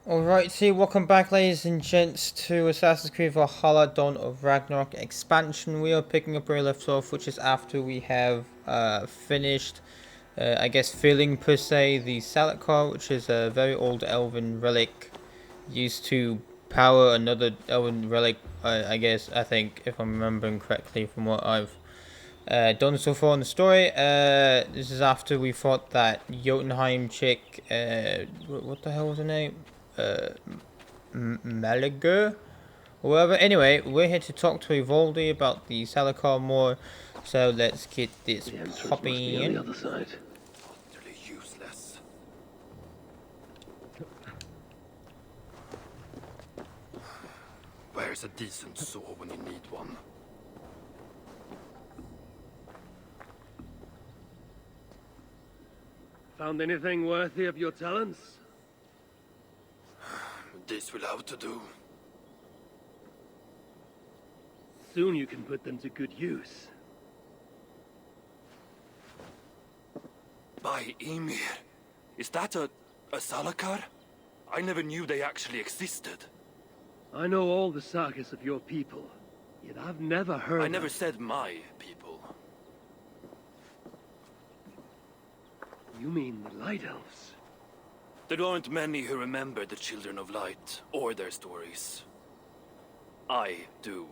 Alright, so welcome back, ladies and gents, to Assassin's Creed Valhalla Dawn of Ragnarok expansion. We are picking up where we left off, which is after we have finished, I guess, filling per se the Salakar, which is a very old elven relic used to power another elven relic. I think, if I'm remembering correctly from what I've done so far in the story. This is after we fought that Jotunheim chick. What the hell was her name? Uh, Malaga? Or whatever. Anyway, we're here to talk to Evaldi about the Salakar more. So let's get this The entrance must be on the popping. other side. Utterly useless. Where's a decent saw when you need one? Found anything worthy of your talents? This will have to do. Soon you can put them to good use. By Ymir. Is that a Salakar? I never knew they actually existed. I know all the sagas of your people, yet I've never heard I never of... said my people. You mean the Light Elves? There aren't many who remember the Children of Light, or their stories. I do.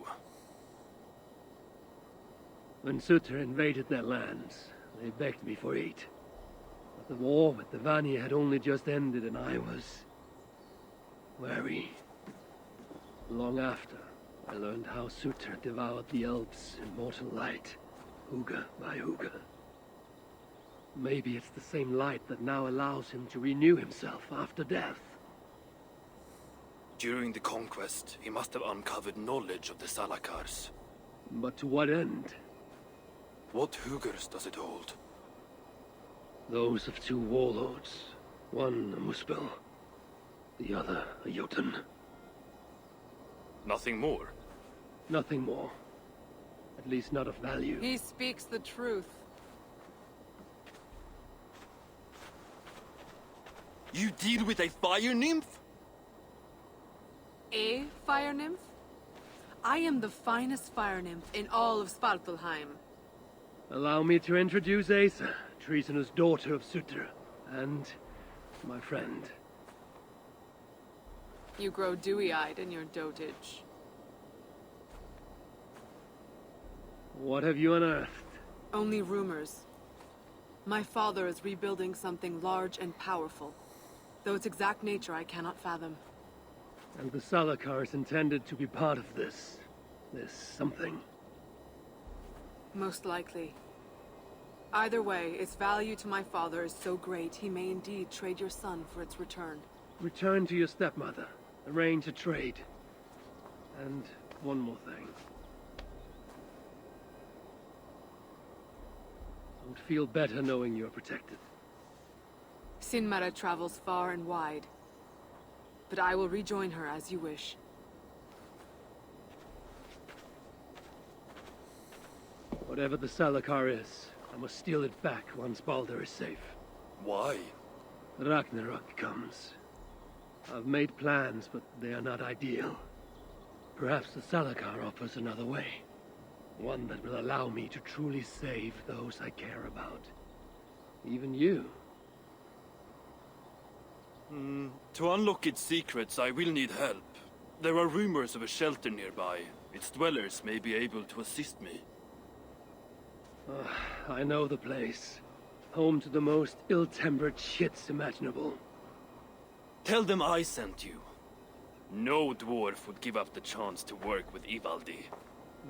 When Sutter invaded their lands, they begged me for aid. But the war with the Vanir had only just ended and I was... wary. Long after, I learned how Sutter devoured the elves' immortal light, Huga by Huga. Maybe it's the same light that now allows him to renew himself after death. During the conquest, he must have uncovered knowledge of the Salakars. But to what end? What Hugers does it hold? Those of two warlords. One a Muspel, the other a Jotun. Nothing more. Nothing more. At least not of value. He speaks the truth. You deal with a fire nymph? A fire nymph? I am the finest fire nymph in all of Svartalheim. Allow me to introduce Asa, treasonous daughter of Sutter, and my friend. You grow dewy-eyed in your dotage. What have you unearthed? Only rumors. My father is rebuilding something large and powerful, though its exact nature I cannot fathom. And the Salakar is intended to be part of this something. Most likely. Either way, its value to my father is so great he may indeed trade your son for its return. Return to your stepmother. Arrange a trade. And one more thing. I would feel better knowing you are protected. Sinmara travels far and wide, but I will rejoin her as you wish. Whatever the Salakar is, I must steal it back once Baldur is safe. Why? Ragnarok comes. I've made plans, but they are not ideal. Perhaps the Salakar offers another way. One that will allow me to truly save those I care about. Even you. To unlock its secrets, I will need help. There are rumors of a shelter nearby. Its dwellers may be able to assist me. I know the place. Home to the most ill-tempered shits imaginable. Tell them I sent you. No dwarf would give up the chance to work with Ivaldi.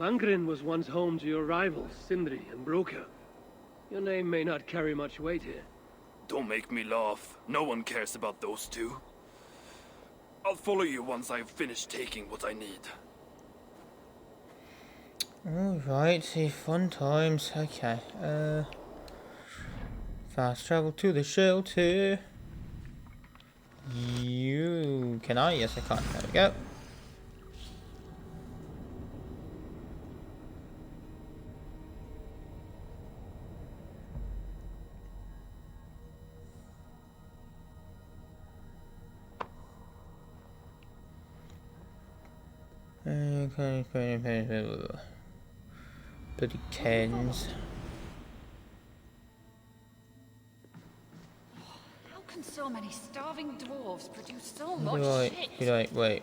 Vangrin was once home to your rivals, Sindri and Broka. Your name may not carry much weight here. Don't make me laugh. No one cares about those two. I'll follow you once I've finished taking what I need. Alright, see, fun times. Okay, fast travel to the shelter. Can I? Yes, I can. There we go. Bloody Kens. How can so many starving dwarves produce so much shit? Right, wait.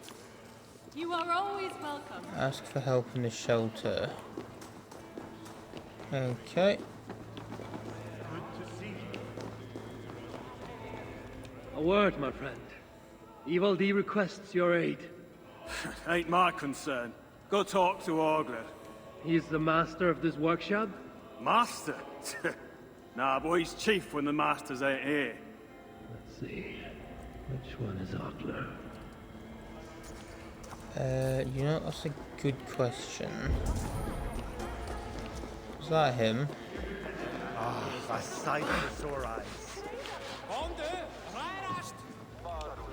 You are always welcome. Ask for help in the shelter. Okay. A word, my friend. Evil D requests your aid. Ain't my concern. Go talk to Orgler. He's the master of this workshop? Master? Nah, boy, he's chief when the masters ain't here. Let's see. Which one is Ogler? You know, that's a good question. Is that him? A sight for sore eyes.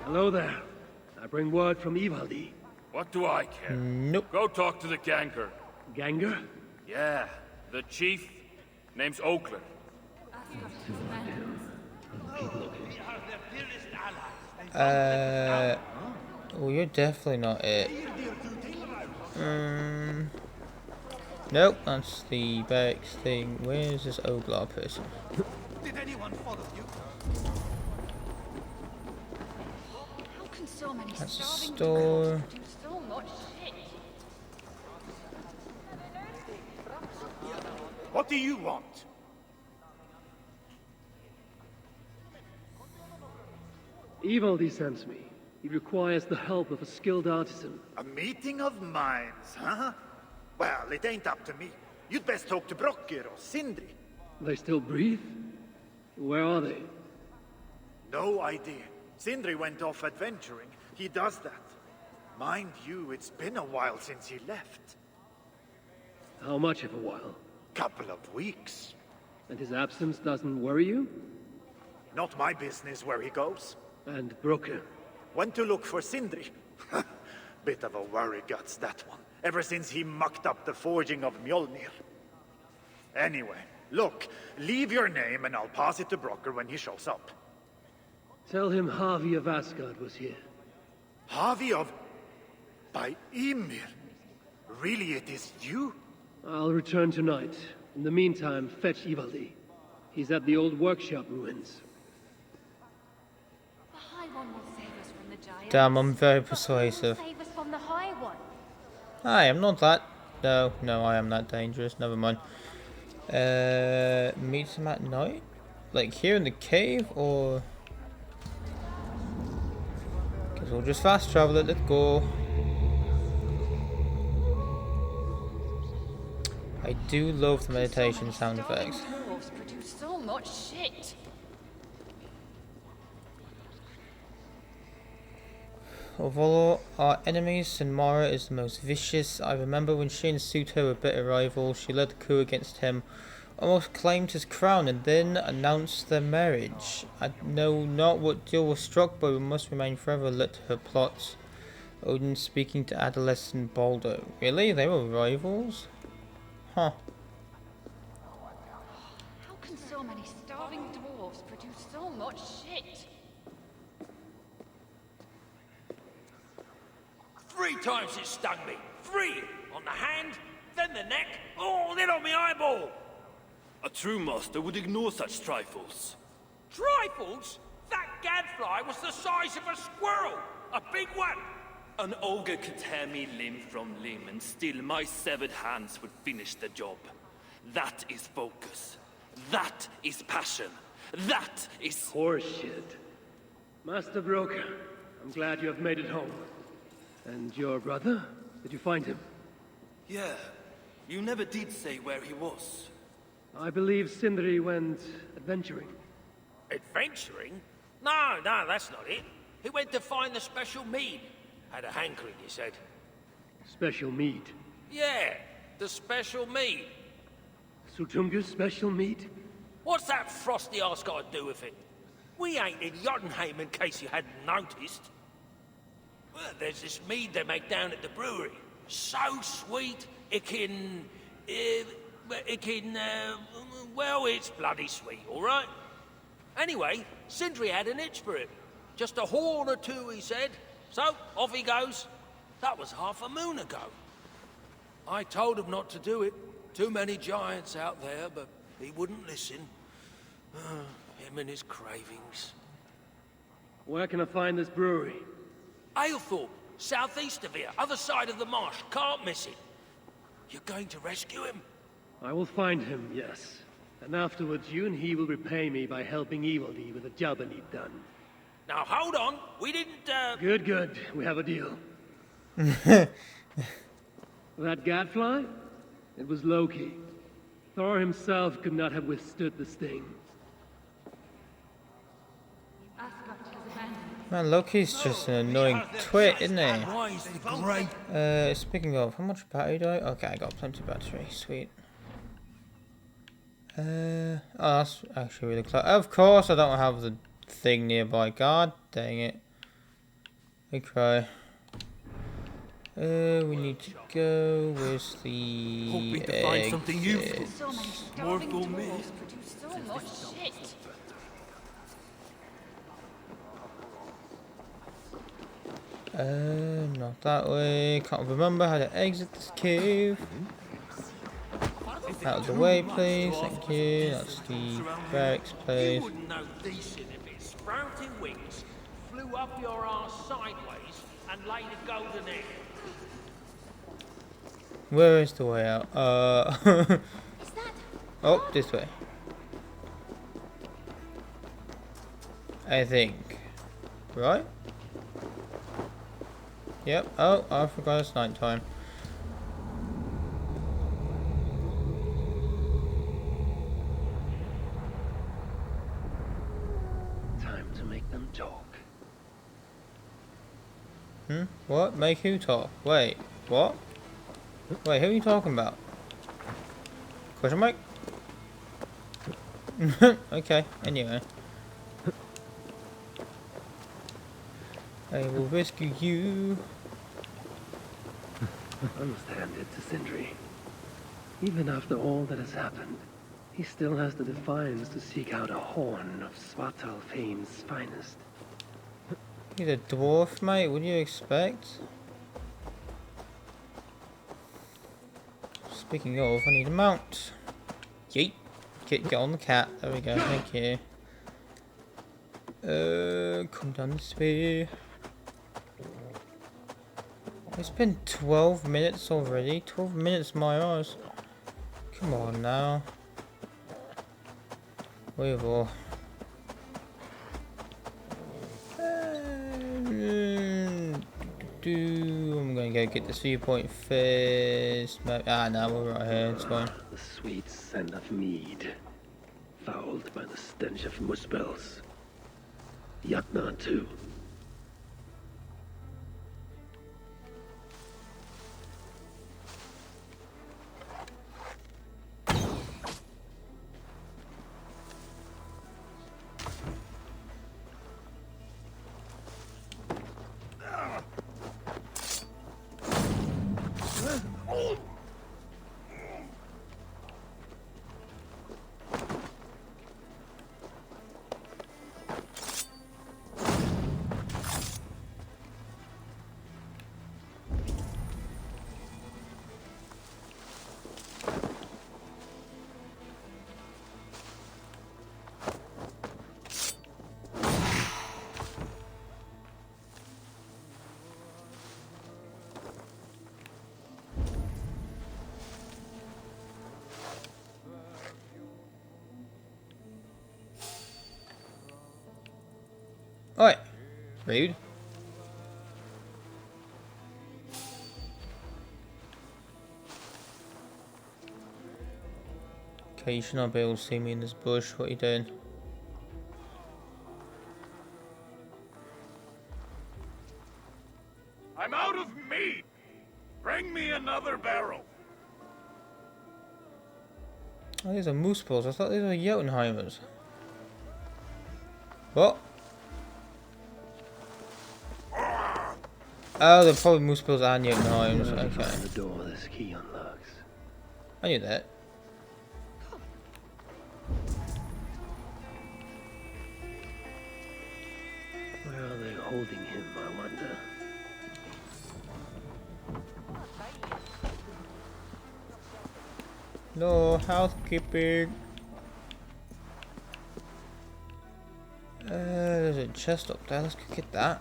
Hello there. I bring word from Ivaldi. What do I care? Nope. Go talk to the Ganger. Ganger? Yeah, the chief. Name's Oakland. Well, you're definitely not it. Nope, that's the Bex thing. Where's this Oglar person? Did anyone follow you? How can so many That's a starving store. dwarves produce so much shit? What do you want? Ivaldi sends me. He requires the help of a skilled artisan. A meeting of minds, huh? Well, it ain't up to me. You'd best talk to Brocker or Sindri. They still breathe? Where are they? No idea. Sindri went off adventuring. He does that. Mind you, it's been a while since he left. How much of a while? Couple of weeks. And his absence doesn't worry you? Not my business where he goes. And Broker? Went to look for Sindri. Bit of a worry guts, that one. Ever since he mucked up the forging of Mjolnir. Anyway, look, leave your name and I'll pass it to Brocker when he shows up. Tell him Harvey of Asgard was here. Harvey of... by Ymir. Really, it is you? I'll return tonight. In the meantime, fetch Ivaldi. He's at the old workshop ruins. The High One will save us from the giants. Damn, I'm very But who will persuasive. save us from the High One? I am not that. No, I am that dangerous. Never mind. Meet him at night? Like here in the cave, or? Guess we'll just fast travel it. Let's go. I do love the meditation sound effects. Starving dwarves produce so much shit. Of all our enemies, Sinmara is the most vicious. I remember when she and Suto were bitter rivals, she led the coup against him, almost claimed his crown, and then announced their marriage. I know not what deal was struck, but we must remain forever lit to her plots. Odin speaking to adolescent Balder. Really? They were rivals? Huh. How can so many starving dwarves produce so much shit? 3 times it stung me. 3! On the hand, then the neck, oh, then on my eyeball. A true master would ignore such trifles. Trifles? That gadfly was the size of a squirrel. A big one. An ogre could tear me limb from limb, and still my severed hands would finish the job. That is focus. That is passion. That is... Horseshit. Master Broker, I'm glad you have made it home. And your brother? Did you find him? Yeah, you never did say where he was. I believe Sindri went adventuring. Adventuring? No, that's not it. He went to find the special mead. Had a hankering, he said. Special mead. Yeah, the special mead. Sutunga's special mead? What's that frosty arse got to do with it? We ain't in Jotunheim, in case you hadn't noticed. Well, there's this mead they make down at the brewery. So sweet, well, it's bloody sweet, all right? Anyway, Sindri had an itch for it. Just a horn or two, he said. So, off he goes. That was half a moon ago. I told him not to do it. Too many giants out there, but he wouldn't listen. Him and his cravings. Where can I find this brewery? Aylthorpe, southeast of here, other side of the marsh. Can't miss it. You're going to rescue him? I will find him, yes. And afterwards, you and he will repay me by helping Evildee with the job I need done. Now hold on, we didn't, Good, good. We have a deal. That gadfly? It was Loki. Thor himself could not have withstood the sting. Asgard has abandoned. Man, Loki's just an annoying twit, isn't he? Why is the great... Speaking of, how much battery do I? Okay, I got plenty of battery. Sweet. Oh, that's actually really close. Of course, I don't have the thing nearby. God dang it. Okay. We need to go. Where's the Hoping to find something useful. So many More starving for me. dwarves produce so much shit. Not that way. Can't remember how to exit this cave. Out of the way, please. Thank you. That's the barracks You place. wouldn't know decent if it sprouted wings, flew up your arse sideways, and laid a golden egg. Where is the way out? Oh, this way. I think. Right? Yep. Oh, I forgot it's nighttime. Time to make them talk. What? Make who talk? Wait. What? Wait, who are you talking about? Question mark? Okay, anyway. I will rescue you. I must hand it to Sindri. Even after all that has happened, he still has the defiance to seek out a horn of Svartalfheim's finest. He's a dwarf, mate. What do you expect? Speaking of, I need a mount. Yeet. Get on the cat. There we go. Thank you. Come down this way. It's been 12 minutes already. 12 minutes, my eyes. Come on now. Wait for. I'm gonna go get this viewpoint first. No, we're right here. It's fine. The sweet scent of mead, fouled by the stench of muspels. Jatnar too. Oi! Rude. Okay, you should not be able to see me in this bush. What are you doing? I'm out of meat! Bring me another barrel! Oh, these are moose balls. I thought these were Jotunheimers. What? Oh, they're probably moose balls and Jotunheimers. Okay. Find the door this key unlocks. I knew that. Where are they holding him, I wonder? No housekeeping. There's a chest up there. Let's go get that.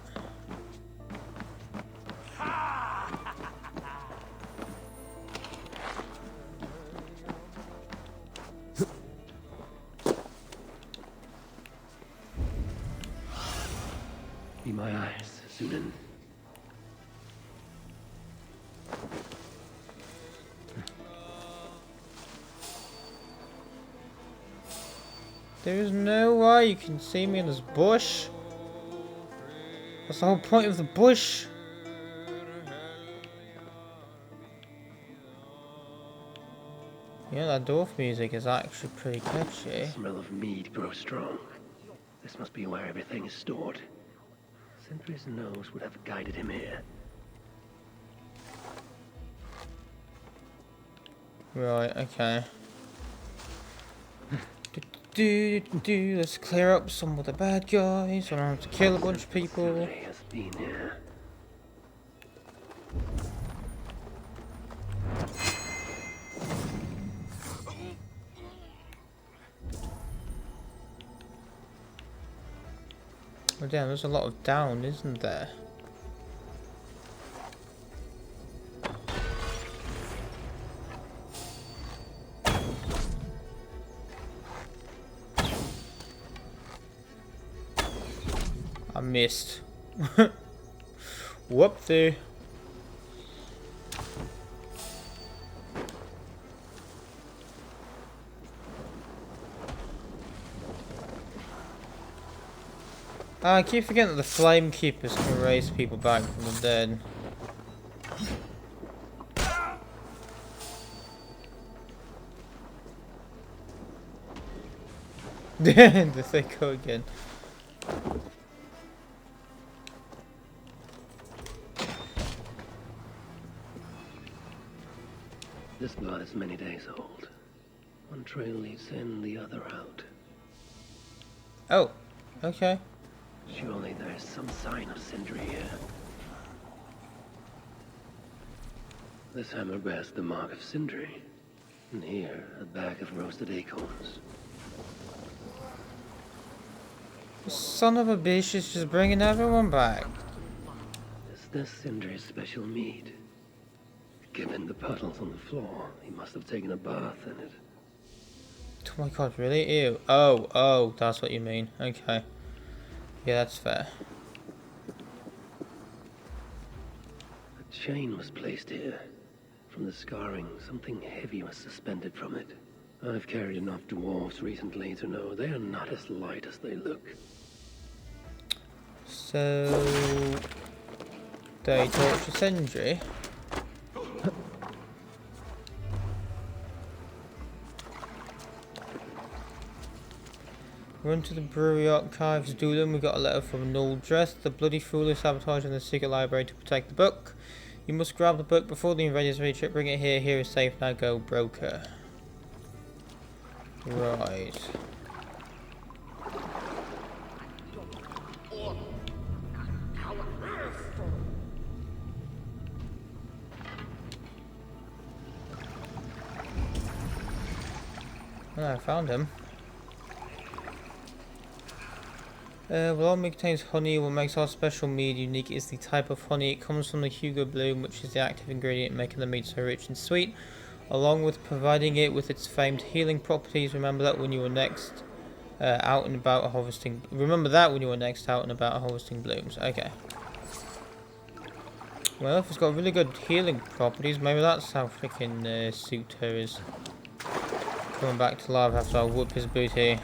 Be my eyes, Sunan. There's no way you can see me in this bush. What's the whole point of the bush? Yeah, that dwarf music is actually pretty catchy. The smell of mead grows strong. This must be where everything is stored. Sindri's nose would have guided him here. Right, okay. Let's clear up some of the bad guys. I don't have to kill a bunch of people. Sindri has been here. Oh damn, there's a lot of down, isn't there? I missed. Whoopsie. I keep forgetting that the Flame Keepers can raise people back from the dead. There they go again. This blood is many days old. One trail leads in, the other out. Oh, okay. Surely there's some sign of Sindri here. This hammer bears the mark of Sindri. And here, a bag of roasted acorns. Son of a bitch is just bringing everyone back. Is this Sindri's special mead? Given the puddles on the floor, he must have taken a bath in it. Oh my god, really? Ew. Oh, that's what you mean. Okay. Yeah, that's fair. A chain was placed here. From the scarring, something heavy was suspended from it. I've carried enough dwarves recently to know they are not as light as they look. So... they torture Sindri. Run to the brewery archives, Doolin. We got a letter from Null Dress. The bloody fool is sabotaging the secret library to protect the book. You must grab the book before the invaders reach it. Bring it here. Here is safe. Now go, broker. Right. Well, I found him. Well, mead contains honey. What makes our special mead unique is the type of honey. It comes from the Hugo bloom, which is the active ingredient making the mead so rich and sweet, along with providing it with its famed healing properties. Remember that when you were next out and about harvesting. Remember that when you were next out and about harvesting blooms. Okay. Well, if it's got really good healing properties, maybe that's how freaking Suter is coming back to life after I whoop his booty.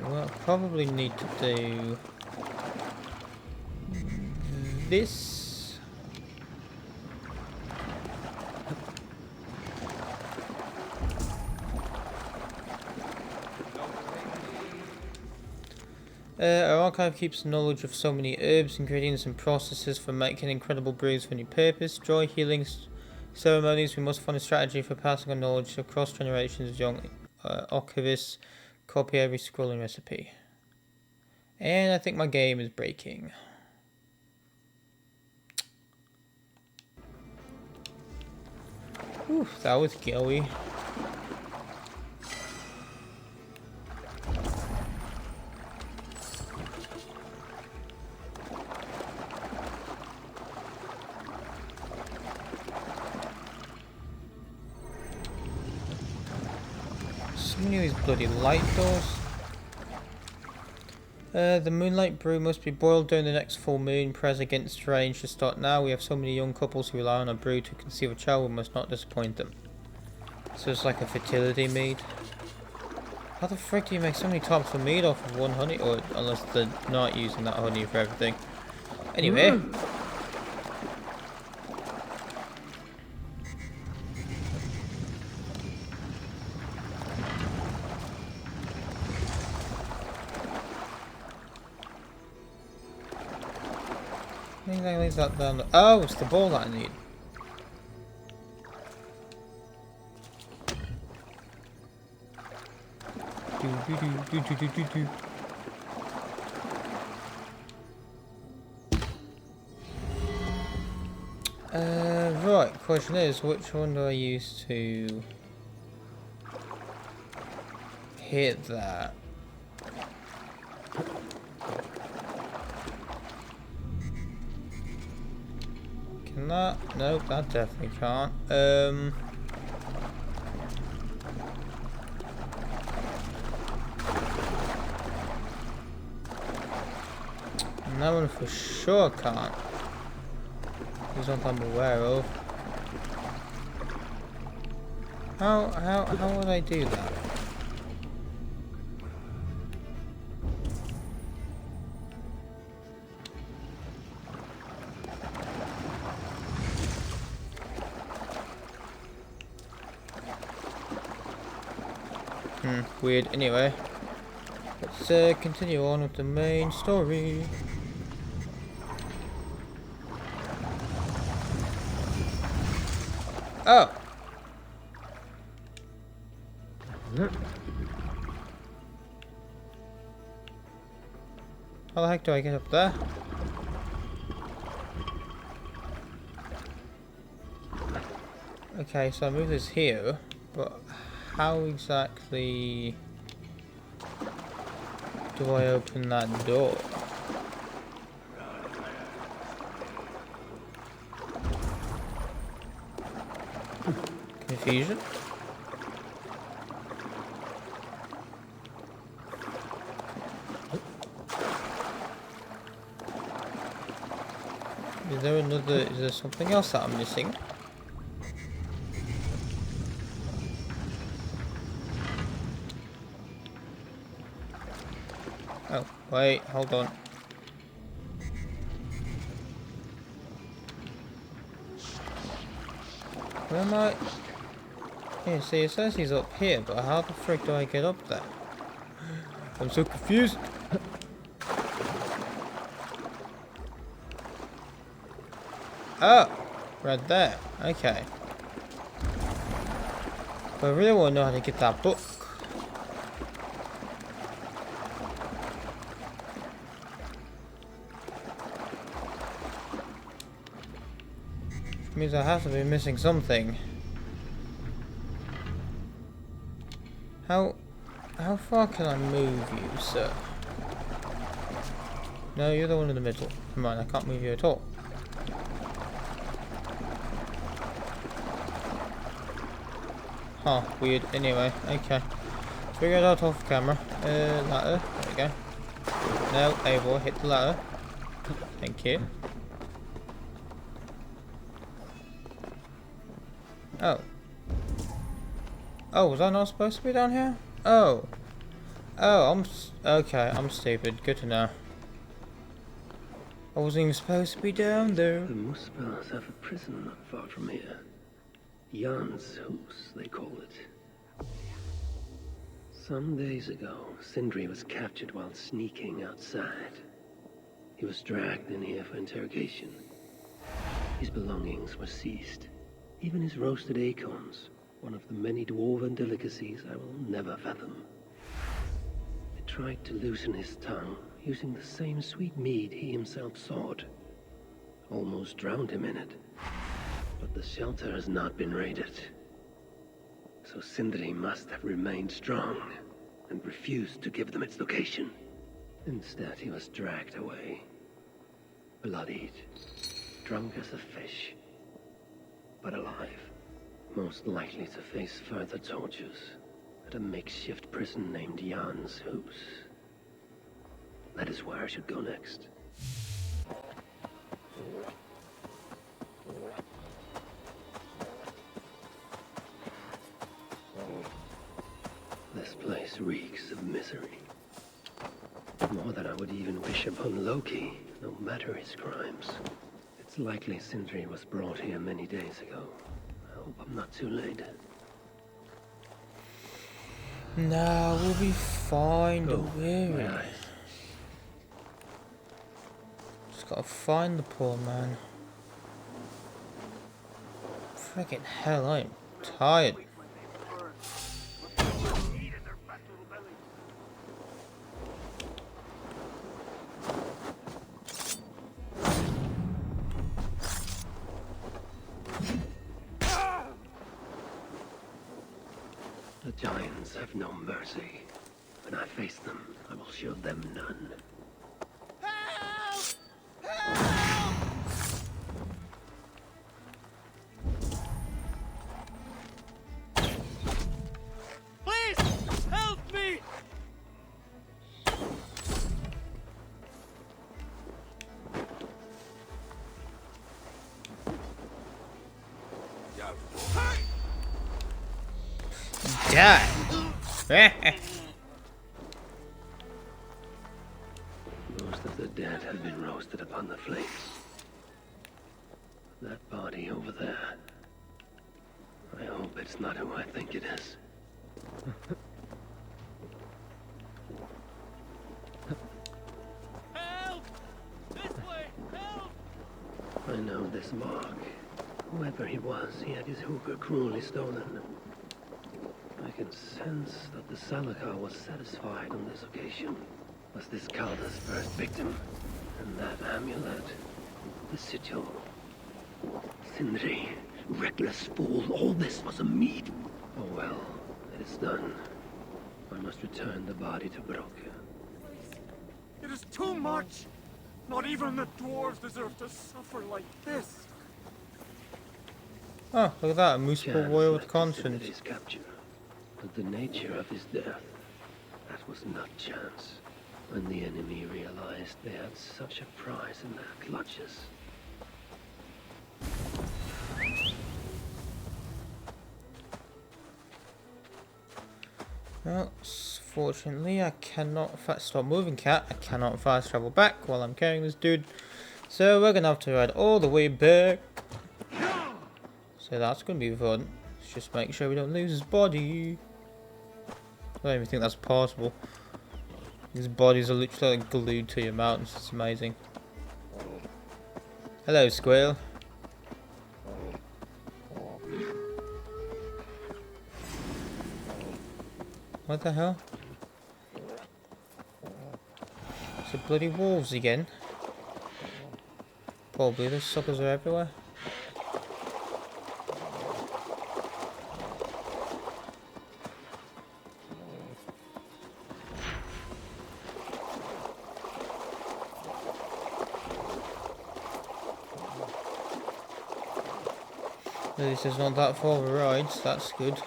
What I probably need to do this. Our archive keeps knowledge of so many herbs, ingredients and processes for making incredible brews for any purpose. Joy healing ceremonies. We must find a strategy for passing on knowledge across generations of young archivists. Copy every scrolling recipe. And I think my game is breaking. Oof, that was gooey. So many of these bloody light doors. The moonlight brew must be boiled during the next full moon. Prayers against strange should start now. We have so many young couples who rely on a brew to conceive a child. We must not disappoint them. So it's like a fertility mead. How the frick do you make so many types of mead off of one honey? Or unless they're not using that honey for everything. Anyway. I think I leave that down the— oh, it's the ball that I need. Right, question is, which one do I use to hit that? Can that? Nope, that definitely can't. And that one for sure can't. There's one I'm aware of. How would I do that? Weird. Anyway, let's continue on with the main story. Oh! How the heck do I get up there? Okay, so I move this here, but how exactly do I open that door? Confusion? Is there something else that I'm missing? Oh, wait, hold on. Where am I? Yeah, see, it says he's up here, but how the frick do I get up there? I'm so confused. Oh, right there. Okay. But I really want to know how to get that book. Which means I have to be missing something. How far can I move you, sir? No, you're the one in the middle. Come on, I can't move you at all. Huh, weird. Anyway, okay. Figure it out off camera. Ladder. There we go. No, Eivor, hit the ladder. Thank you. Oh. Oh, was I not supposed to be down here? Oh. Oh, okay, I'm stupid. Good to know. I wasn't even supposed to be down there. The Muspels have a prison not far from here. Jan's Hus, they call it. Some days ago, Sindri was captured while sneaking outside. He was dragged in here for interrogation. His belongings were seized. Even his roasted acorns, one of the many dwarven delicacies I will never fathom. I tried to loosen his tongue, using the same sweet mead he himself sought. Almost drowned him in it. But the shelter has not been raided. So Sindri must have remained strong and refused to give them its location. Instead, he was dragged away. Bloodied, drunk as a fish, but alive. Most likely to face further tortures at a makeshift prison named Jan's House. That is where I should go next. This place reeks of misery. More than I would even wish upon Loki, no matter his crimes. It's likely Sindri was brought here many days ago. I hope I'm not too late. Nah, we'll be fine, Oh, don't worry. my eyes. Just gotta find the poor man. Freaking hell, I'm tired. The giants have no mercy. When I face them, I will show them none. Please, help me! Die! Most of the dead have been roasted upon the flames. That body over there. I hope it's not who I think it is. Help! This way! Help! I know this mark. Whoever he was, he had his hookah cruelly stolen. I can sense that the Salakar was satisfied on this occasion. Was this Kalda's first victim? And that amulet, the sigil. Sindri, reckless fool, all this was a meed. Oh well, it is done. I must return the body to Broke. It is too much! Not even the dwarves deserve to suffer like this. Oh, look at that, a moose Chance warrior led with to conscience. Sindri's capture. But the nature of his death, that was not chance. When the enemy realized they had such a prize in their clutches. Well, fortunately, I cannot stop moving, cat. I cannot fast travel back while I'm carrying this dude. So we're gonna have to ride all the way back. So that's gonna be fun. Let's just make sure we don't lose his body. I don't even think that's possible. These bodies are literally like glued to your mountains. It's amazing. Hello, squirrel. What the hell? It's the bloody wolves again. Probably, those suckers are everywhere. This is not that far of a ride, so that's good.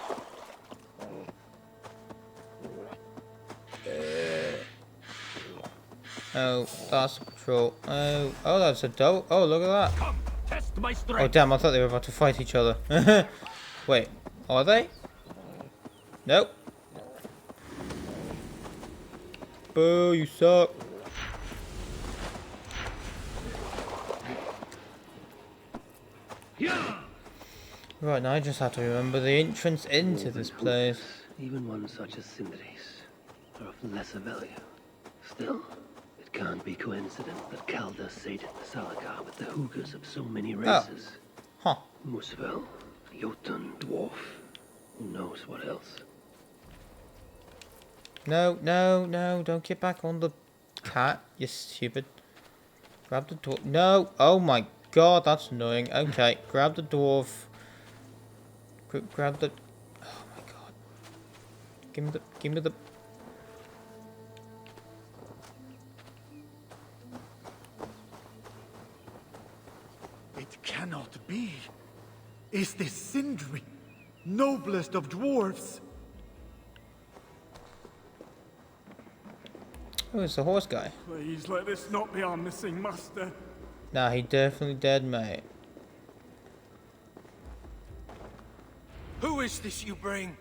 Oh, that's a patrol. Oh, that's a doe. Oh, look at that. Come, test my Oh, strength! damn, I thought they were about to fight each other. Wait, are they? Nope. Boo, you suck. Right, now I just have to remember the entrance into this place. Even one such as Sindri's are of lesser value. Still, it can't be coincidence that Kalda sated the Salakar with the hookahs of so many races. Huh. Musvel, Jotun, Dwarf, who knows what else. No, no, no, don't get back on the cat, you stupid. Grab the dwarf. No! Oh my god, that's annoying. Okay, grab the dwarf. Grab the... Oh my god. Give me the. It cannot be. Is this Sindri, noblest of dwarves? Oh, it's the horse guy. Please let this not be our missing master. Nah, he definitely dead, mate. Who is this you bring?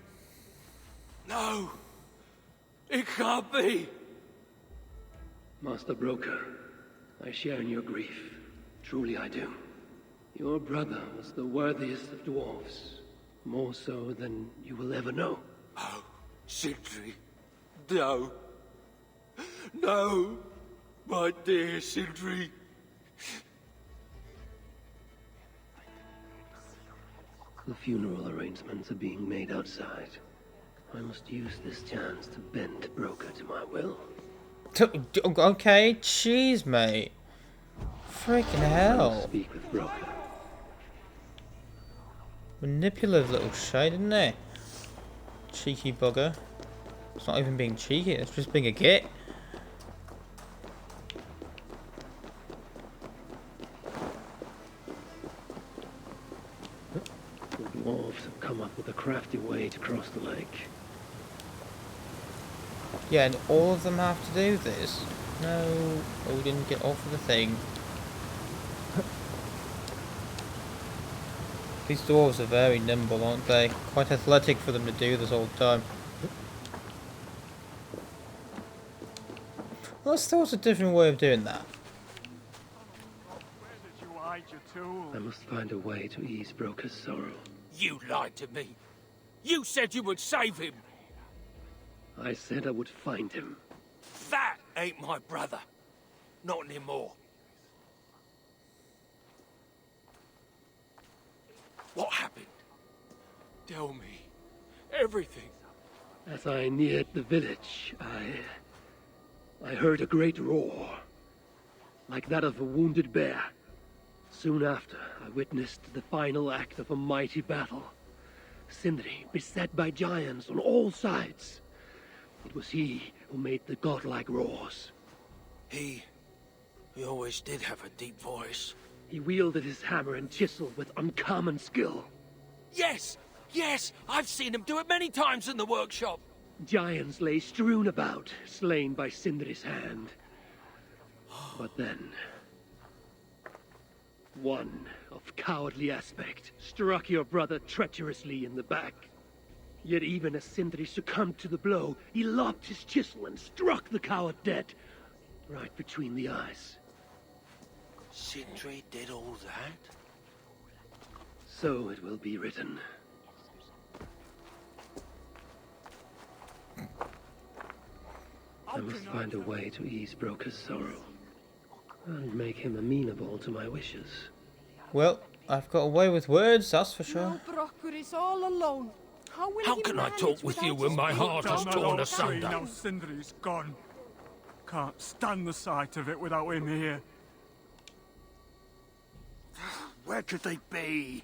No! It can't be! Master Broker, I share in your grief. Truly I do. Your brother was the worthiest of dwarves. More so than you will ever know. Oh, Sindri. No. No! My dear Sindri. The funeral arrangements are being made outside. I must use this chance to bend Broker to my will. Okay, jeez, mate. Freaking I'll hell. speak with Broker. Manipulative little shade, isn't it? Cheeky bugger. It's not even being cheeky, it's just being a git. The dwarves have come up with a crafty way to cross the lake. Yeah, and all of them have to do this. No, oh, we didn't get off of the thing. These dwarves are very nimble, aren't they? Quite athletic for them to do this all the time. Well, that's still a different way of doing that. Where did you hide your tool? I must find a way to ease Broker's sorrow. You lied to me. You said you would save him. I said I would find him. That ain't my brother. Not anymore. What happened? Tell me. Everything. As I neared the village, I heard a great roar, like that of a wounded bear. Soon after, I witnessed the final act of a mighty battle. Sindri beset by giants on all sides. It was he who made the godlike roars. He always did have a deep voice. He wielded his hammer and chisel with uncommon skill. Yes! Yes! I've seen him do it many times in the workshop. Giants lay strewn about, slain by Sindri's hand. But then, one of cowardly aspect struck your brother treacherously in the back. Yet even as Sindri succumbed to the blow, he lobbed his chisel and struck the coward dead, right between the eyes. Sindri did all that? So it will be written. I must find a way to ease Broker's sorrow, and make him amenable to my wishes. Well, I've got away with words, that's for sure. Now Brocker is all alone. How can I talk with you when my heart is torn asunder? Now Sindri's gone. Can't stand the sight of it without him here. Where could they be?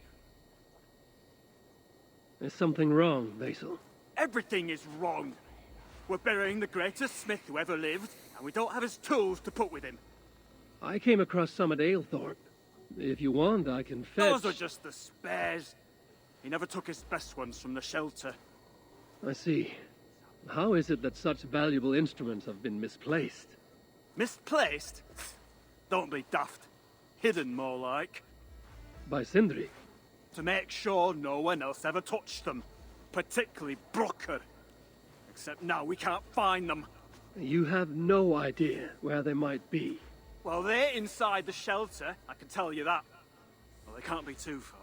There's something wrong, Basil. Everything is wrong. We're burying the greatest smith who ever lived, and we don't have his tools to put with him. I came across some at Aylthorpe. If you want, I can fetch... Those are just the spares. He never took his best ones from the shelter. I see. How is it that such valuable instruments have been misplaced? Misplaced? Don't be daft. Hidden, more like. By Sindri? To make sure no one else ever touched them. Particularly Brocker. Except now we can't find them. You have no idea where they might be. Well, they're inside the shelter, I can tell you that. Well, they can't be too far.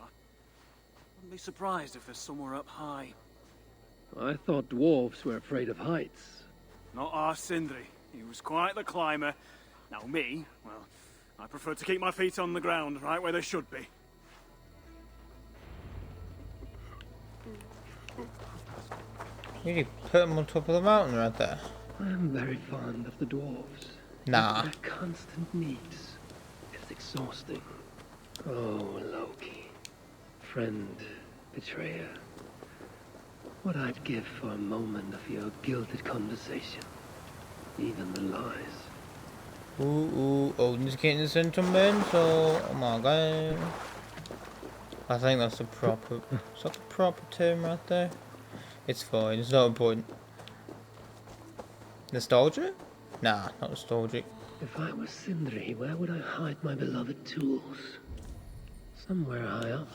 Wouldn't be surprised if they're somewhere up high. I thought dwarves were afraid of heights. Not our Sindri. He was quite the climber. Now me, well, I prefer to keep my feet on the ground, right where they should be. You put him on top of the mountain right there. I am very fond of the dwarves. Nah. Their constant needs. It's exhausting. Oh, Loki. Friend, betrayer. What I'd give for a moment of your gilded conversation. Even the lies. Ooh, Odin's getting his gentleman, so oh my god. I think that's the proper is that the proper term right there? It's fine, it's not important. Nostalgia? Nah, not nostalgic. If I was Sindri, where would I hide my beloved tools? Somewhere high up.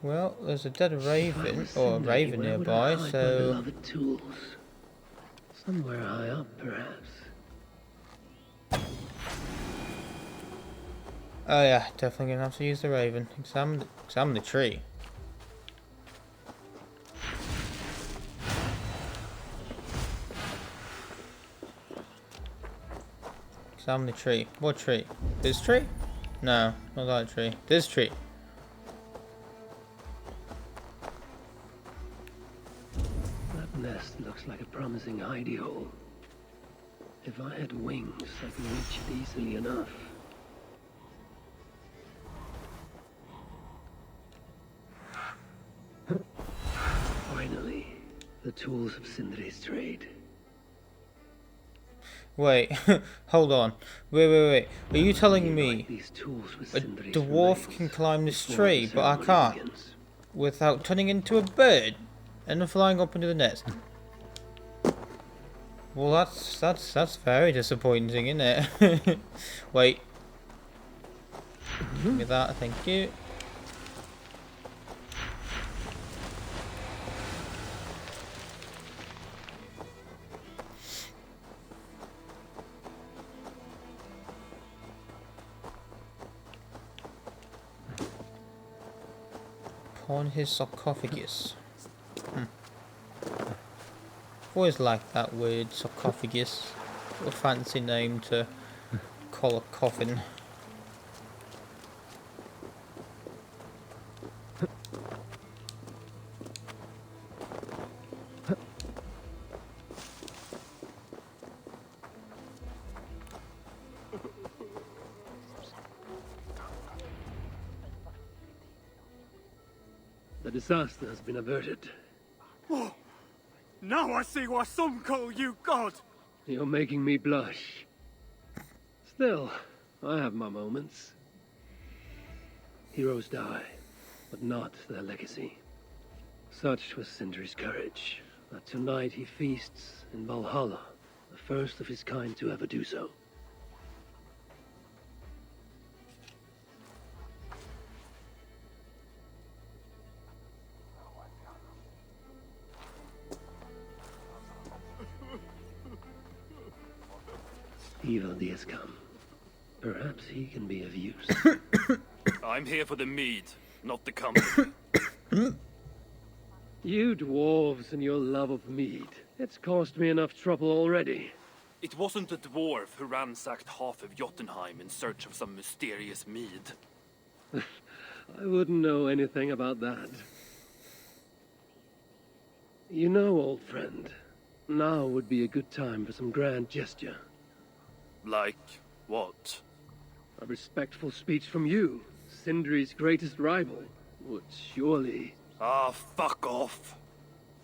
Well, there's a dead raven, If I or a was raven Sindri, where would I nearby, hide my so... beloved tools? Somewhere high up, perhaps. Oh yeah, definitely gonna have to use the raven. Examine the tree. Examine the tree. What tree? This tree? No, not that tree. This tree. That nest looks like a promising hidey hole. If I had wings, I could reach it easily enough. Finally, the tools of Sindri's trade. Wait, hold on. Wait. Are you telling me These tools with a Sindri's dwarf remains can climb this before the tree, but I ceremony can't? begins? Without turning into a bird and then flying up into the nest? Well, that's very disappointing, isn't it? Wait. Give me that, thank you. Upon his sarcophagus. Always liked that word, sarcophagus. A fancy name to call a coffin. The disaster has been averted. Oh, now I see why some call you God. You're making me blush. Still, I have my moments. Heroes die, but not their legacy. Such was Sindri's courage, that tonight he feasts in Valhalla, the first of his kind to ever do so. Evil has come. Perhaps he can be of use. I'm here for the mead, not the company. You dwarves and your love of mead. It's caused me enough trouble already. It wasn't a dwarf who ransacked half of Jotunheim in search of some mysterious mead. I wouldn't know anything about that. You know, old friend, now would be a good time for some grand gesture. Like what? A respectful speech from you, Sindri's greatest rival, would surely... Ah, fuck off.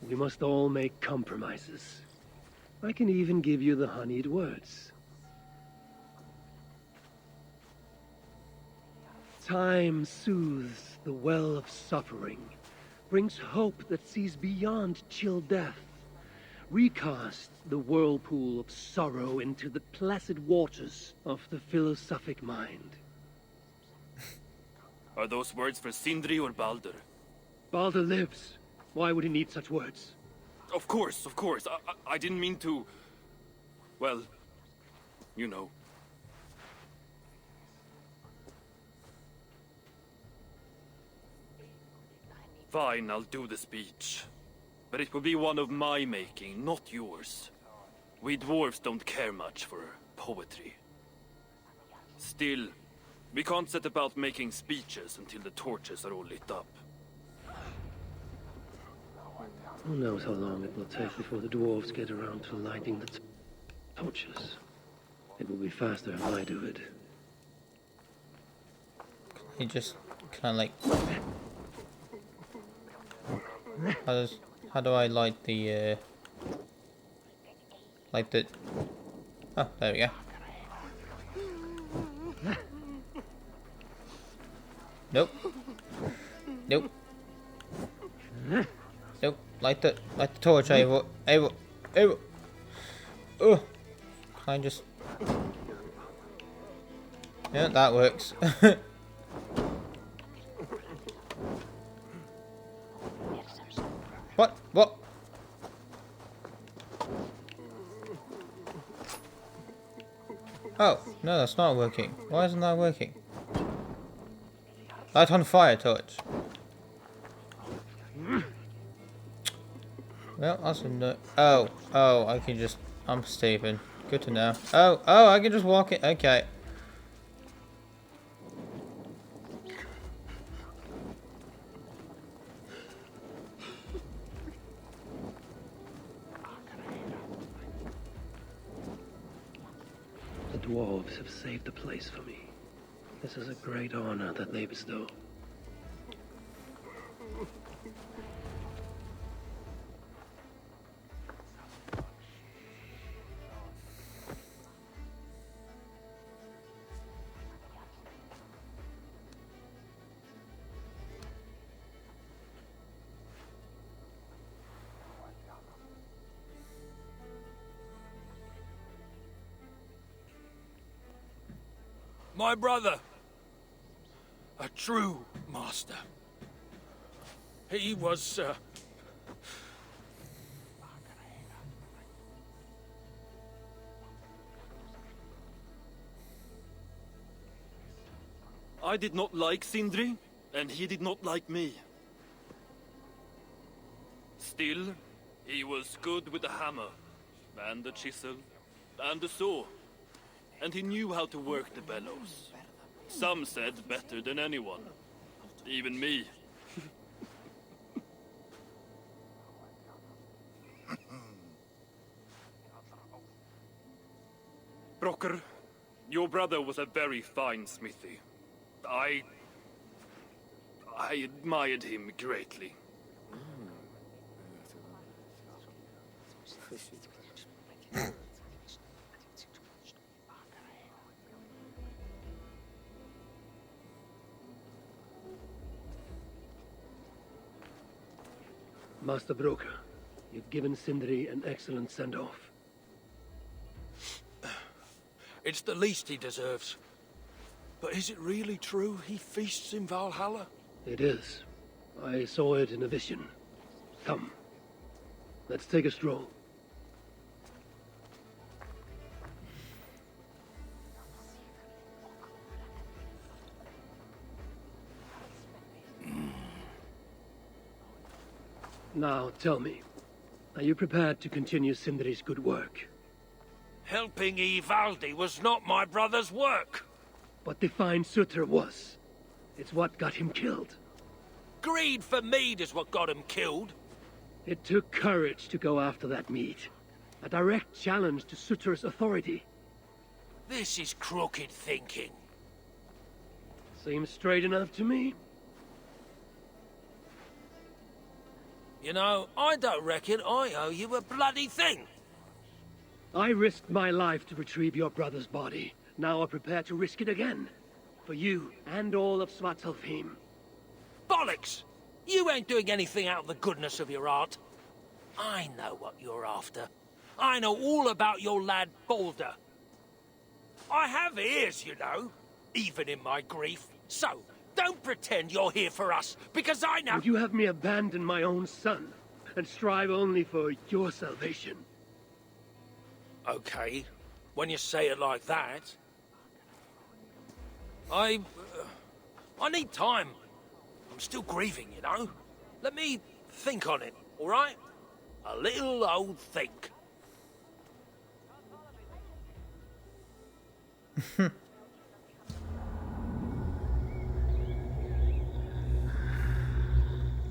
We must all make compromises. I can even give you the honeyed words. Time soothes the well of suffering, brings hope that sees beyond chill death, recasts the whirlpool of sorrow into the placid waters of the philosophic mind. Are those words for Sindri or Baldur? Baldur lives. Why would he need such words? Of course. I didn't mean to... Well, you know. Fine, I'll do the speech. But it will be one of my making, not yours. We dwarves don't care much for poetry. Still, we can't set about making speeches until the torches are all lit up. Who knows how long it will take before the dwarves get around to lighting the torches. It will be faster if I do it. You just kind of like How do I light the oh, there we go. Nope. Nope. Nope. Light the torch, Ava. Ava. Ava. Oh. Can I just... Yeah, that works. What? What? Oh, no, that's not working. Why isn't that working? Light on fire torch. Well, that's a no. Oh, I can just... I'm stupid. Good to know. Oh, I can just walk it. Okay. The dwarves have saved the place for me. This is a great honor that they bestow. My brother. A true master. He was, I did not like Sindri, and he did not like me. Still, he was good with the hammer, and the chisel, and the saw. And he knew how to work the bellows. Some said better than anyone. Even me. Brocker, your brother was a very fine smithy. I admired him greatly. Master Broker, you've given Sindri an excellent send-off. it's the least he deserves. But is it really true he feasts in Valhalla? It is. I saw it in a vision. Come. Let's take a stroll. Now, tell me, are you prepared to continue Sindri's good work? Helping Ivaldi was not my brother's work. But the fine Sutter was. It's what got him killed. Greed for mead is what got him killed. It took courage to go after that mead. A direct challenge to Sutter's authority. This is crooked thinking. Seems straight enough to me. You know, I don't reckon I owe you a bloody thing. I risked my life to retrieve your brother's body. Now I'm prepared to risk it again. For you and all of Svartalfheim. Bollocks! You ain't doing anything out of the goodness of your heart. I know what you're after. I know all about your lad Balder. I have ears, you know, even in my grief. So, don't pretend you're here for us, because I know— Would you have me abandon my own son, and strive only for your salvation? Okay, when you say it like that. I need time. I'm still grieving, you know? Let me think on it, all right? A little old think.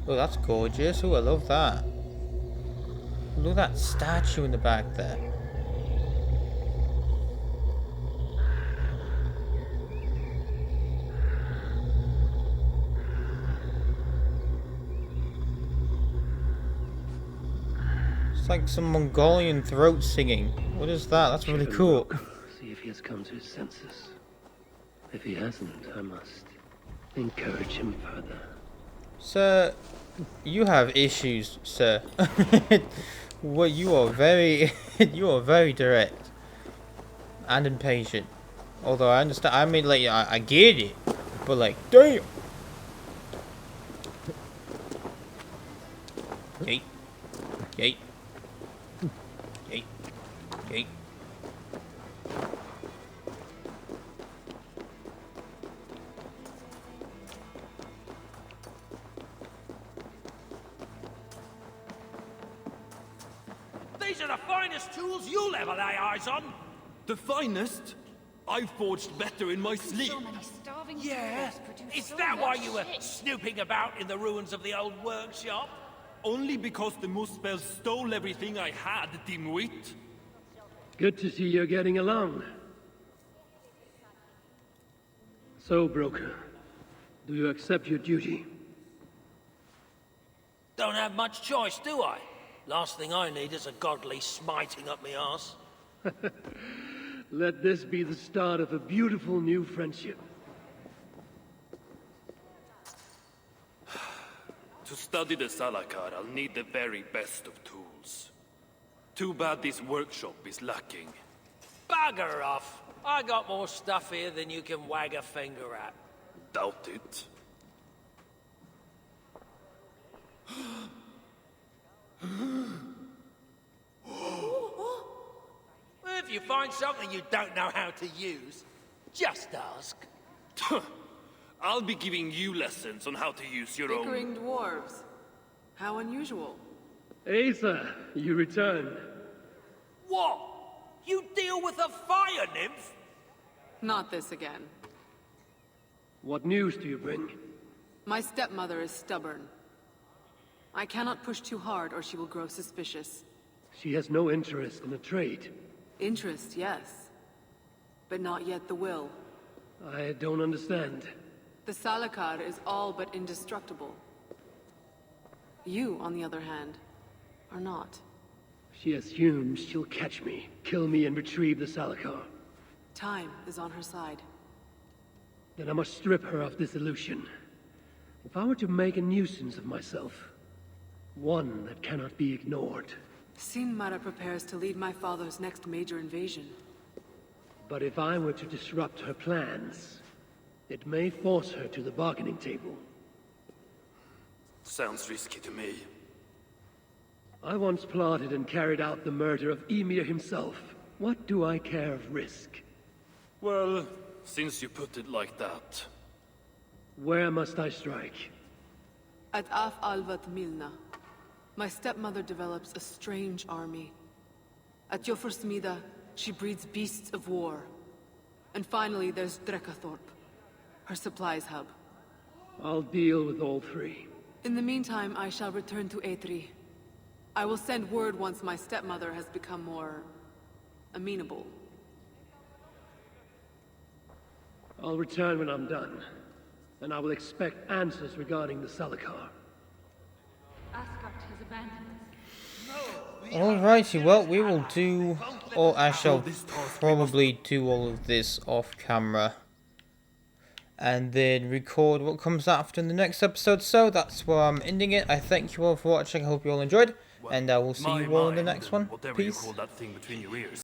Oh, that's gorgeous. Oh, I love that. Look at that statue in the back there. It's like some Mongolian throat singing. What is that? That's really cool. See if he has come to his senses. If he hasn't, I must encourage him further. Sir, you have issues, sir. Well, you are very, you are very direct and impatient. Although I understand, I mean, like, I get it, but like, damn. Yeet, yeet, yeet, yeet. These are the finest tools you'll ever lay eyes on. The finest? I forged better in my sleep. So many starving Yeah. dwarves produce Is so that why much you were shit. snooping about in the ruins of the old workshop? Only because the Muspel stole everything I had, dimwit. Good to see you're getting along. So, broker, do you accept your duty? Don't have much choice, do I? Last thing I need is a godly smiting up me arse. Let this be the start of a beautiful new friendship. To study the Salakar, I'll need the very best of tools. Too bad this workshop is lacking. Bugger off! I got more stuff here than you can wag a finger at. Doubt it. If you find something you don't know how to use, just ask. I'll be giving you lessons on how to use your own. Bickering dwarves. How unusual. Asa, you returned. What? You deal with a fire nymph? Not this again. What news do you bring? My stepmother is stubborn. I cannot push too hard or she will grow suspicious. She has no interest in a trade. Interest, yes. But not yet the will. I don't understand. The Salakar is all but indestructible. You, on the other hand, are not. She assumes she'll catch me, kill me, and retrieve the Salakar. Time is on her side. Then I must strip her of this illusion. If I were to make a nuisance of myself, one that cannot be ignored. Sinmara prepares to lead my father's next major invasion. But if I were to disrupt her plans, it may force her to the bargaining table. Sounds risky to me. I once plotted and carried out the murder of Ymir himself. What do I care of risk? Well, since you put it like that. Where must I strike? At Af Alvat Milna, my stepmother develops a strange army. At Jofursmida, she breeds beasts of war. And finally, there's Drekathorp, her supplies hub. I'll deal with all three. In the meantime, I shall return to Aetri. I will send word once my stepmother has become more amenable. I'll return when I'm done. And I will expect answers regarding the Salakar. Asgard has abandoned us. Alrighty, well, we will do, or I shall probably do all of this off camera. And then record what comes after in the next episode. So that's where I'm ending it. I thank you all for watching. I hope you all enjoyed. And I will see you all in the next one. Whatever you Peace. call that thing between your ears.